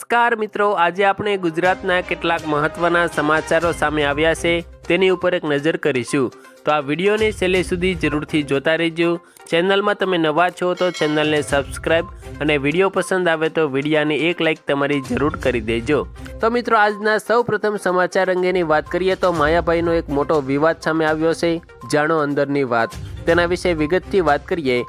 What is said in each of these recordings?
નમસ્કાર મિત્રો, આજે આપણે ગુજરાતના કેટલાક મહત્વના સમાચારો સામે આવ્યા છે તેની ઉપર એક નજર કરીશું। તો આ વિડીયોને છેલ્લે સુધી જરૂરથી જોતા રહેજો। ચેનલમાં તમે નવા છો તો ચેનલને સબસ્ક્રાઇબ અને વિડીયો પસંદ આવે તો વિડીયોને એક લાઇક તમારી જરૂર કરી દેજો। તો મિત્રો, આજના સૌપ્રથમ સમાચાર અંગેની વાત કરીએ તો માયાભાઈનો એક મોટો વિવાદ સામે આવ્યો છે। જાણો અંદરની વાત, તેના વિશે વિગતથી વાત કરીએ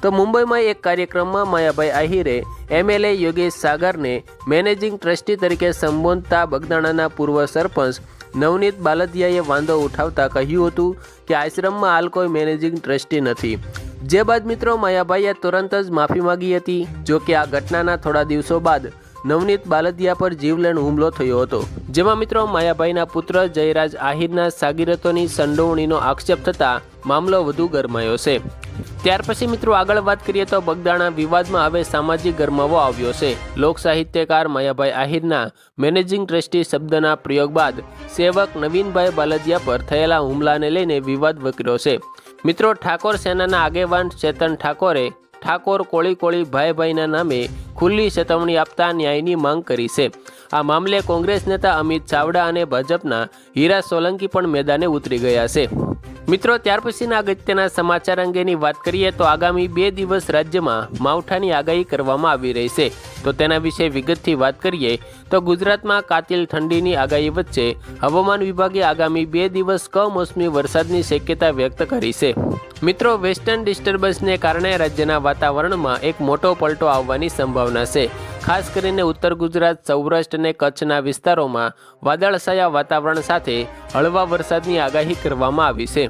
તો મુંબઈમાં એક કાર્યક્રમમાં માયાભાઈ આહિરે એમએલએ યોગેશ સાગરને મેનેજિંગ ટ્રસ્ટી તરીકે સંબોધતા બગદાણાના પૂર્વ સરપંચ નવનીત બાલદિયાએ વાંધો ઉઠાવતા કહ્યું હતું કે આશ્રમમાં હાલ કોઈ મેનેજિંગ ટ્રસ્ટી નથી। જે બાદ મિત્રો માયાભાઈએ તુરંત જ માફી માંગી હતી। જો કે આ ઘટનાના થોડા દિવસો બાદ નવનીત બાલદિયા પર જીવલેણ હુમલો થયો હતો, જેમાં મિત્રો માયાભાઈના પુત્ર જયરાજ આહિરના સાગીરતોની સંડોવણીનો આક્ષેપ થતાં મામલો વધુ ગરમાયો છે। ત્યાર પછી મિત્રો આગળ વાત કરીએ તો બગદાણા વિવાદમાં હવે સામાજિક ગરમાવો આવ્યો છે। લોક સાહિત્યકાર માયાભાઈ આહિરના મેનેજિંગ ટ્રસ્ટી શબ્દના પ્રયોગ બાદ સેવક નવીનભાઈ બાલદિયા પર થયેલા હુમલાને લઈને વિવાદ વકર્યો છે। મિત્રો, ઠાકોર સેનાના આગેવાન ચેતન ઠાકોરે ઠાકોર કોળી કોળી ભાઈ ભાઈના નામે ખુલ્લી ચેતવણી આપતા ન્યાયની માંગ કરી છે। આ મામલે કોંગ્રેસ નેતા અમિત ચાવડા અને ભાજપના હીરા સોલંકી પણ મેદાને ઉતરી ગયા છે। મિત્રો, ત્યાર પછીના અગત્યના સમાચાર અંગેની વાત કરીએ તો આગામી 2 દિવસ રાજ્યમાં માવઠાની આગાહી કરવામાં આવી રહી છે। તો તેના વિશે વિગતથી વાત કરીએ તો ગુજરાતમાં કાતિલ ઠંડીની આગાહી વચ્ચે હવામાન વિભાગે આગામી 2 દિવસ કમોસમી વરસાદની શક્યતા વ્યક્ત કરી છે। મિત્રો, વેસ્ટર્ન ડિસ્ટર્બન્સને કારણે રાજ્યના વાતાવરણમાં એક મોટો પલટો આવવાની સંભાવના છે। ખાસ કરીને ઉત્તર ગુજરાત, સૌરાષ્ટ્ર અને કચ્છના વિસ્તારોમાં વાદળછાયા વાતાવરણ સાથે હળવા વરસાદની આગાહી કરવામાં આવી છે।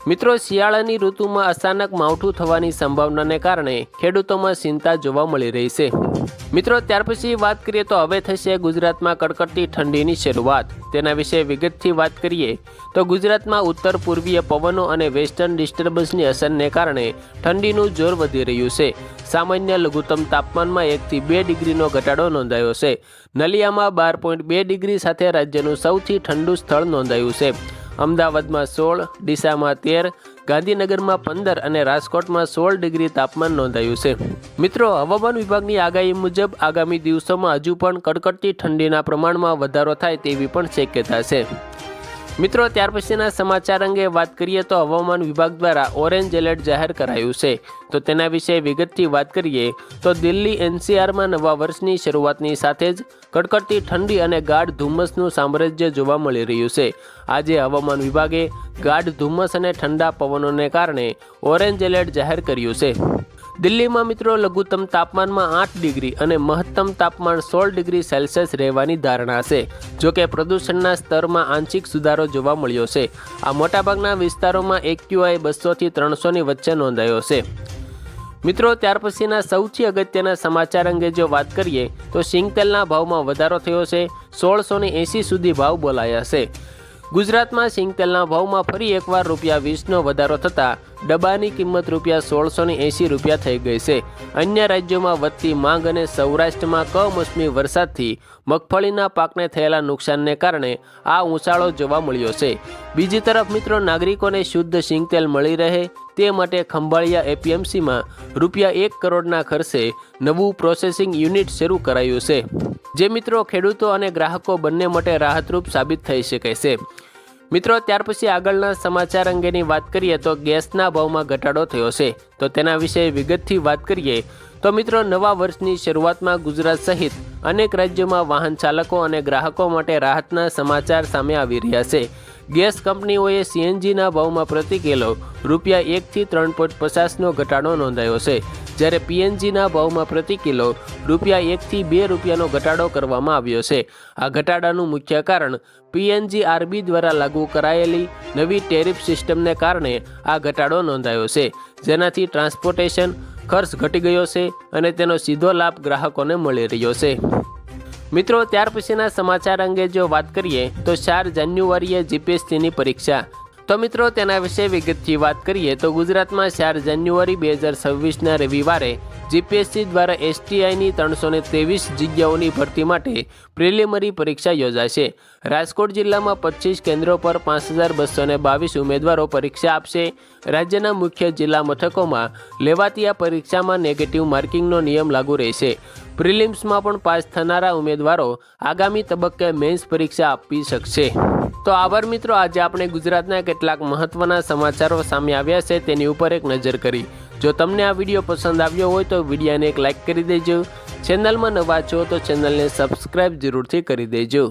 મિત્રો, શિયાળાની ઋતુમાં અચાનક માવઠું થવાની સંભાવનાને કારણે ખેડૂતોમાં ચિંતા જોવા મળી રહી છે। મિત્રો, ત્યાર પછી વાત કરીએ તો હવે થશે ગુજરાતમાં કડકડતી ઠંડીની શરૂઆત। તેના વિશે વિગતથી વાત કરીએ તો ગુજરાતમાં ઉત્તર પૂર્વીય પવનો અને વેસ્ટર્ન ડિસ્ટર્બન્સની અસરને કારણે ઠંડીનું જોર વધી રહ્યું છે। સામાન્ય લઘુત્તમ તાપમાનમાં 1 થી 2 ડિગ્રીનો ઘટાડો નોંધાયો છે। નલિયામાં 12.2 ડિગ્રી સાથે રાજ્યનું સૌથી ઠંડુ સ્થળ નોંધાયું છે। અમદાવાદમાં 16, ડીસામાં 13, ગાંધીનગરમાં 15 અને રાજકોટમાં 16 ડિગ્રી તાપમાન નોંધાયું છે। મિત્રો, હવામાન વિભાગની આગાહી મુજબ આગામી દિવસોમાં હજુ પણ કડકડતી ઠંડીના પ્રમાણમાં વધારો થાય તેવી પણ શક્યતા છે। મિત્રો, ત્યાર પછીના સમાચાર અંગે વાત કરીએ તો હવામાન વિભાગ દ્વારા ઓરેન્જ એલર્ટ જાહેર કરાયું છે। તો તેના વિશે વિગતથી વાત કરીએ તો દિલ્હી એનસીઆરમાં નવા વર્ષની શરૂઆતની સાથે જ કડકડતી ઠંડી અને ગાઢ ધુમ્મસનું સામ્રાજ્ય જોવા મળી રહ્યું છે। આજે હવામાન વિભાગે ગાઢ ધુમ્મસ અને ઠંડા પવનોને કારણે ઓરેન્જ એલર્ટ જાહેર કર્યું છે। દિલ્હીમાં મિત્રો લઘુત્તમ તાપમાનમાં 8 ડિગ્રી અને મહત્તમ તાપમાન 16 ડિગ્રી સેલ્સિયસ રહેવાની ધારણા છે। જોકે પ્રદૂષણના સ્તરમાં આંશિક સુધારો જોવા મળ્યો છે। આ મોટાભાગના વિસ્તારોમાં AQI 200 થી 300ની વચ્ચે નોંધાયો છે। મિત્રો, ત્યાર પછીના સૌથી અગત્યના સમાચાર અંગે જો વાત કરીએ તો સિંગતેલના ભાવમાં વધારો થયો છે। 1680 સુધી ભાવ બોલાયા છે। ગુજરાતમાં સિંગતેલના ભાવમાં ફરી એકવાર ₹20નો વધારો થતાં ડબ્બાની કિંમત ₹1680 થઈ ગઈ છે। અન્ય રાજ્યોમાં વધતી માંગ અને સૌરાષ્ટ્રમાં કમોસમી વરસાદથી મગફળીના પાકને થયેલા નુકસાનને કારણે આ ઉછાળો જોવા મળ્યો છે। બીજી તરફ મિત્રો, નાગરિકોને શુદ્ધ સિંગતેલ મળી રહે તે માટે ખંભાળિયા એપીએમસીમાં ₹1 કરોડના ખર્ચે નવું પ્રોસેસિંગ યુનિટ શરૂ કરાયું છે, જે મિત્રો ખેડૂતો અને ગ્રાહકો બંને માટે રાહતરૂપ સાબિત થઈ શકે છે। મિત્રો, ત્યાર પછી આગળના સમાચાર અંગેની વાત કરીએ તો ગેસના ભાવમાં ઘટાડો થયો છે। તો તેના વિશે વિગતથી વાત કરીએ તો મિત્રો, નવા વર્ષની શરૂઆતમાં ગુજરાત સહિત અનેક રાજ્યોમાં વાહન ચાલકો અને ગ્રાહકો માટે રાહતના સમાચાર સામે આવી રહ્યા છે। ગેસ કંપનીઓએ સીએનજીના ભાવમાં પ્રતિ કિલો ₹1 થી 3.50નો ઘટાડો નોંધાયો છે, જ્યારે પીએનજીના ભાવમાં પ્રતિ કિલો ₹1 થી ₹2નો ઘટાડો કરવામાં આવ્યો છે। આ ઘટાડાનું મુખ્ય કારણ પીએનજીઆરબી દ્વારા લાગુ કરાયેલી નવી ટેરિફ સિસ્ટમને કારણે આ ઘટાડો નોંધાયો છે, જેનાથી ટ્રાન્સપોર્ટેશન ખર્ચ ઘટી ગયો છે અને તેનો સીધો લાભ ગ્રાહકોને મળી રહ્યો છે। મિત્રો, ત્યાર પછીના સમાચાર અંગે જો વાત કરીએ તો 4 જાન્યુઆરીએ જીપીએસસીની પરીક્ષા। તો મિત્રો, તેના વિશે વિગતથી વાત કરીએ તો ગુજરાતમાં 4 જાન્યુઆરી 2026ના રવિવારે જીપીએસસી દ્વારા એસટીઆઈની 323 જગ્યાઓની ભરતી માટે પ્રિલિમિનરી પરીક્ષા યોજાશે। રાજકોટ જિલ્લામાં 25 કેન્દ્રો પર 5222 ઉમેદવારો પરીક્ષા આપશે। રાજ્યના મુખ્ય જિલ્લા મથકોમાં લેવાતી આ પરીક્ષામાં નેગેટિવ માર્કિંગનો નિયમ લાગુ રહેશે। પ્રિલિમ્સમાં પણ પાસ થનારા ઉમેદવારો આગામી તબક્કે મેન્સ પરીક્ષા આપી શકશે। તો આભાર મિત્રો, આજે આપણે ગુજરાતના કેટલાક મહત્વના સમાચારો સામે આવ્યા છે તેની ઉપર એક નજર કરી। જો તમને આ વિડીયો પસંદ આવ્યો હોય તો વિડીયોને એક લાઇક કરી દેજો। ચેનલમાં નવા છો તો ચેનલને સબસ્ક્રાઇબ જરૂરથી કરી દેજો।